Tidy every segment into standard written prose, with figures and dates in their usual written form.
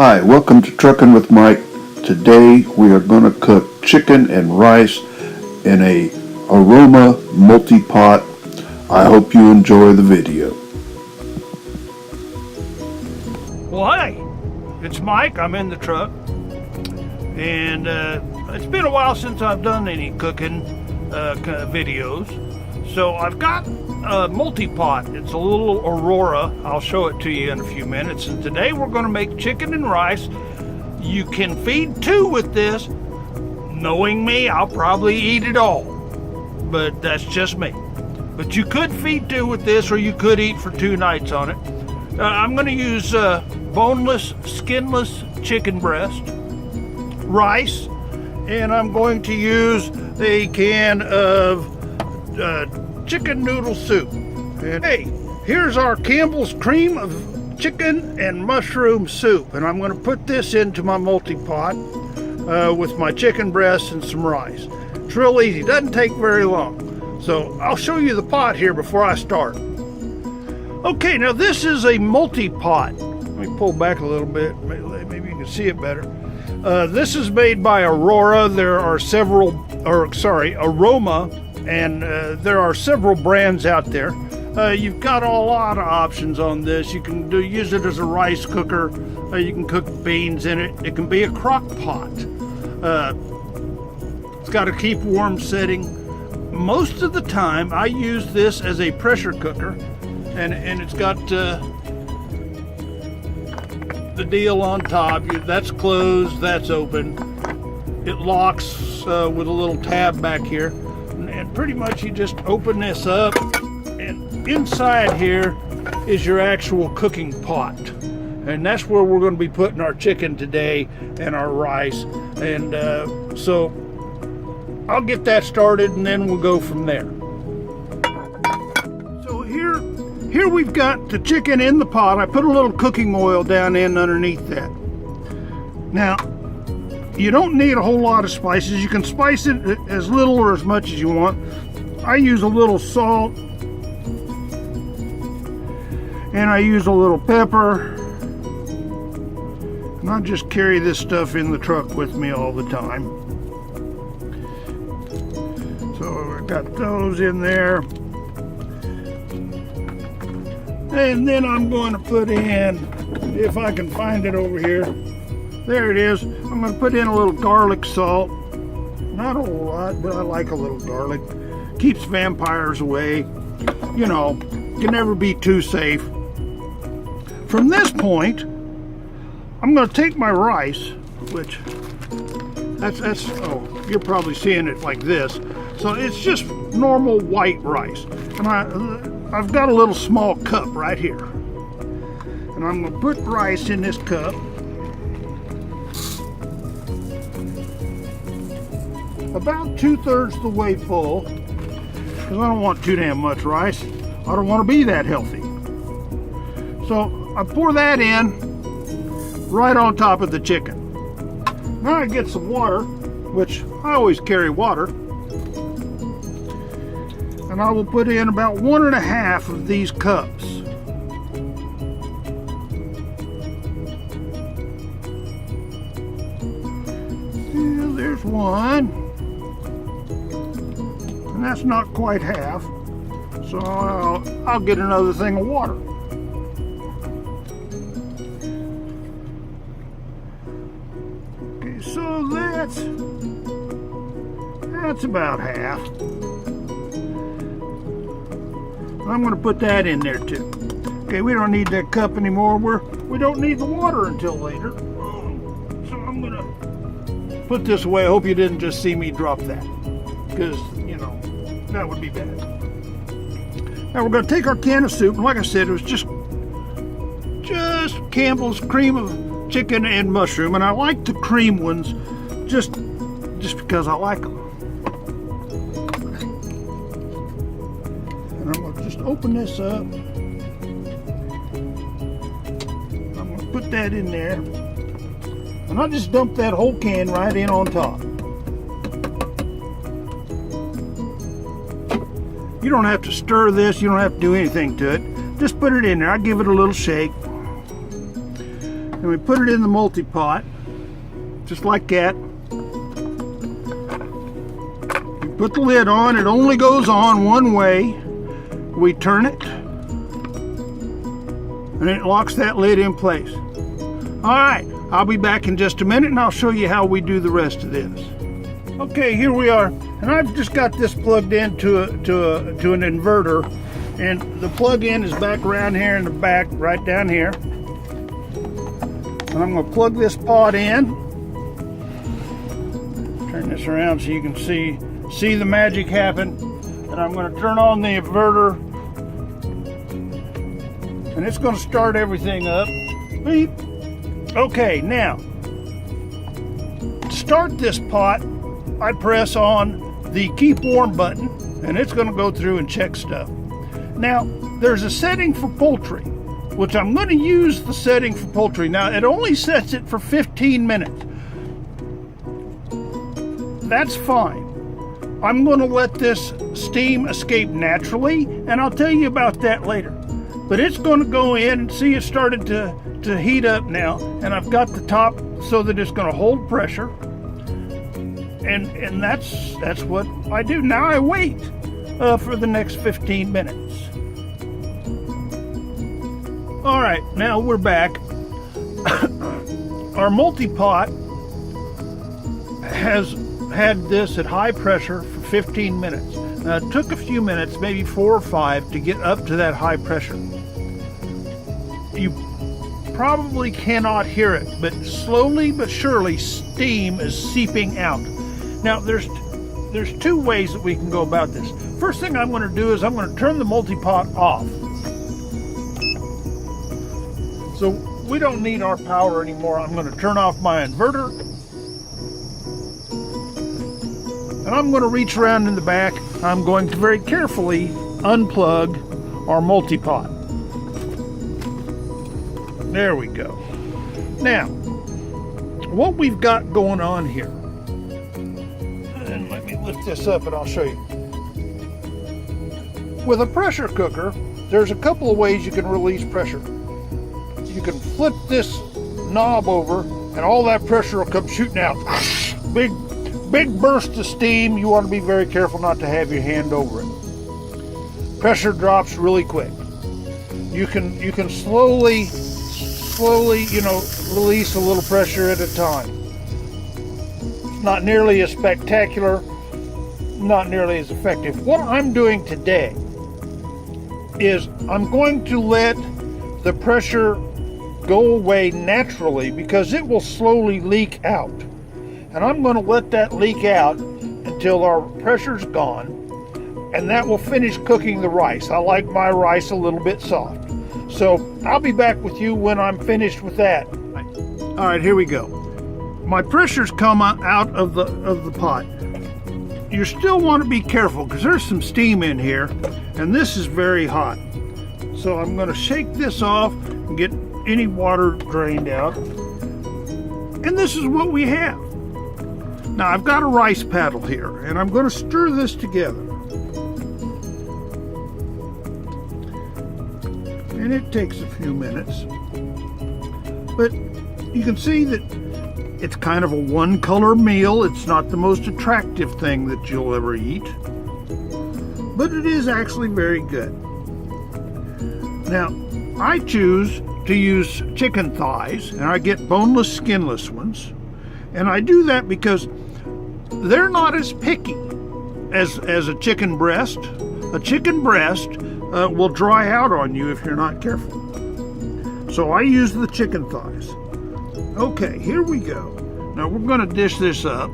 Hi, welcome to Truckin' with Mike. Today we are going to cook chicken and rice in a aroma multi-pot. I hope you enjoy the video. Well, hey, it's Mike. I'm in the truck, and it's been a while since I've done any cooking videos. So I've got a multi-pot. It's a little Aurora. I'll show it to you in a few minutes. And today we're going to make chicken and rice. You can feed two with this. Knowing me, I'll probably eat it all, but that's just me. But you could feed two with this, or you could eat for 2 nights on it. I'm going to use boneless, skinless chicken breast, rice, and I'm going to use a can of chicken noodle soup. And hey, here's our Campbell's cream of chicken and mushroom soup, and I'm going to put this into my multi-pot with my chicken breast and some rice. It's real easy, doesn't take very long. So I'll show you the pot here before I start. Okay, now this is a multi-pot. Let me pull back a little bit, maybe you can see it better. This is made by Aurora. There are Aroma, and there are several brands out there. You've got a lot of options on this. You can use it as a rice cooker. You can cook beans in it. It can be a crock pot. It's got a keep warm setting. Most of the time I use this as a pressure cooker, and it's got the deal on top. That's closed, that's open. It locks with a little tab back here, and pretty much you just open this up, and inside here is your actual cooking pot, and that's where we're going to be putting our chicken today and our rice. And so I'll get that started, and then we'll go from there. So here we've got the chicken in the pot. I put a little cooking oil down in underneath that. Now, you don't need a whole lot of spices. You can spice it as little or as much as you want. I use a little salt, and I use a little pepper. And I just carry this stuff in the truck with me all the time. So I got those in there. And then I'm going to put in, if I can find it over here, there it is. I'm going to put in a little garlic salt. Not a whole lot, but I like a little garlic. Keeps vampires away. You know, can never be too safe. From this point, I'm going to take my rice, which oh, you're probably seeing it like this. So it's just normal white rice. And I've got a little small cup right here. And I'm going to put rice in this cup. About 2/3 the way full, because I don't want too damn much rice. I don't want to be that healthy. So I pour that in right on top of the chicken. Now I get some water, which I always carry water, and I will put in about 1.5 of these cups. Yeah, there's one. And that's not quite half, so I'll get another thing of water. Okay, so that's about half. I'm going to put that in there too. Okay, we don't need that cup anymore. We don't need the water until later. So I'm going to put this away. I hope you didn't just see me drop that, because that would be bad. Now we're going to take our can of soup, and like I said, it was just Campbell's cream of chicken and mushroom, and I like the cream ones just because I like them. And I'm going to just open this up. I'm going to put that in there, and I'll just dump that whole can right in on top. You don't have to stir this, you don't have to do anything to it. Just put it in there. I give it a little shake. And and we put it in the multi-pot, just like that. We put the lid on. It only goes on one way. We turn it, and it locks that lid in place. All right, I'll be back in just a minute, and I'll show you how we do the rest of this. Okay, here we are, and I've just got this plugged into an inverter, and the plug-in is back around here in the back, right down here. And I'm going to plug this pot in. Turn this around so you can see the magic happen. And I'm going to turn on the inverter, and it's going to start everything up. Beep. Okay, now to start this pot, I press on the keep warm button, and it's going to go through and check stuff. Now, there's a setting for poultry, which I'm going to use the setting for poultry. Now, it only sets it for 15 minutes. That's fine. I'm going to let this steam escape naturally, and I'll tell you about that later. But it's going to go in, and see, it started to heat up now, and I've got the top so that it's going to hold pressure. And that's what I do. Now I wait for the next 15 minutes. All right, now we're back. Our multi-pot has had this at high pressure for 15 minutes. Now, it took a few minutes, maybe 4 or 5, to get up to that high pressure. You probably cannot hear it, but slowly but surely steam is seeping out. Now, there's 2 ways that we can go about this. First thing I'm going to do is I'm going to turn the multi-pot off. So we don't need our power anymore. I'm going to turn off my inverter. And I'm going to reach around in the back. I'm going to very carefully unplug our multi-pot. There we go. Now, what we've got going on here, and let me lift this up and I'll show you. With a pressure cooker, there's a couple of ways you can release pressure. You can flip this knob over and all that pressure will come shooting out. Big burst of steam. You want to be very careful not to have your hand over it. Pressure drops really quick. You can slowly, release a little pressure at a time. It's not nearly as spectacular, not nearly as effective. What I'm doing today is I'm going to let the pressure go away naturally because it will slowly leak out. And I'm going to let that leak out until our pressure's gone, and that will finish cooking the rice. I like my rice a little bit soft. So I'll be back with you when I'm finished with that. All right, here we go. My pressure's come out of the pot. You still want to be careful because there's some steam in here, and this is very hot. So I'm going to shake this off and get any water drained out. And this is what we have. Now I've got a rice paddle here, and I'm going to stir this together. And it takes a few minutes. But you can see that it's kind of a one-color meal. It's not the most attractive thing that you'll ever eat, but it is actually very good. Now, I choose to use chicken thighs, and I get boneless, skinless ones. And I do that because they're not as picky as a chicken breast. A chicken breast will dry out on you if you're not careful. So I use the chicken thighs. Okay, here we go. Now we're going to dish this up.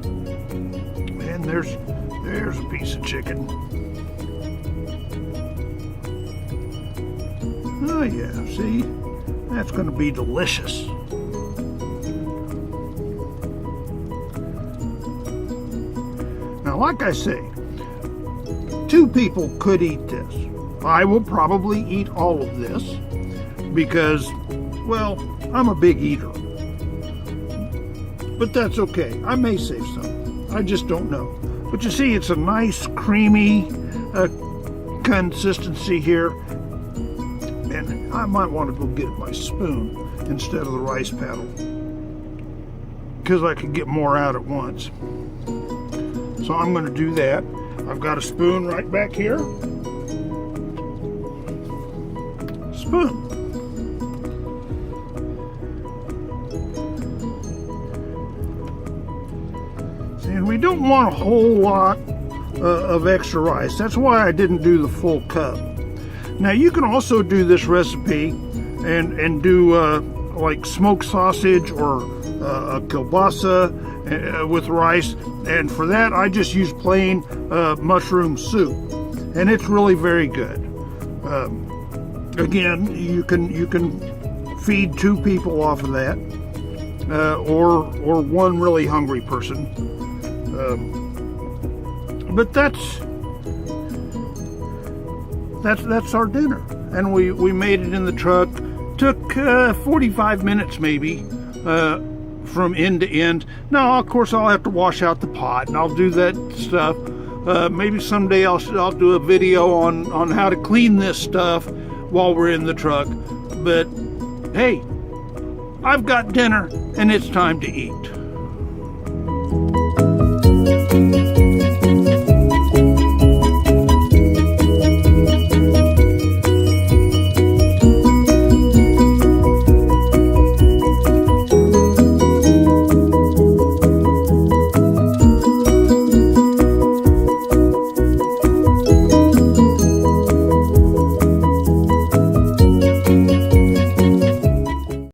And there's a piece of chicken. Oh yeah, see? That's going to be delicious. Now, like I say, 2 people could eat this. I will probably eat all of this because, well, I'm a big eater. But that's okay. I may save some. I just don't know. But you see, it's a nice, creamy consistency here. And I might want to go get my spoon instead of the rice paddle, because I could get more out at once. So I'm going to do that. I've got a spoon right back here. Spoon. See, and we don't want a whole lot of extra rice. That's why I didn't do the full cup. Now you can also do this recipe and do like smoked sausage or a kielbasa with rice, and for that I just use plain mushroom soup, and it's really very good. Again, you can feed 2 people off of that, or one really hungry person. But that's our dinner, and we made it in the truck. Took 45 minutes maybe from end to end. Now, of course, I'll have to wash out the pot, and I'll do that stuff. Maybe someday I'll do a video on how to clean this stuff while we're in the truck. But hey, I've got dinner, and it's time to eat.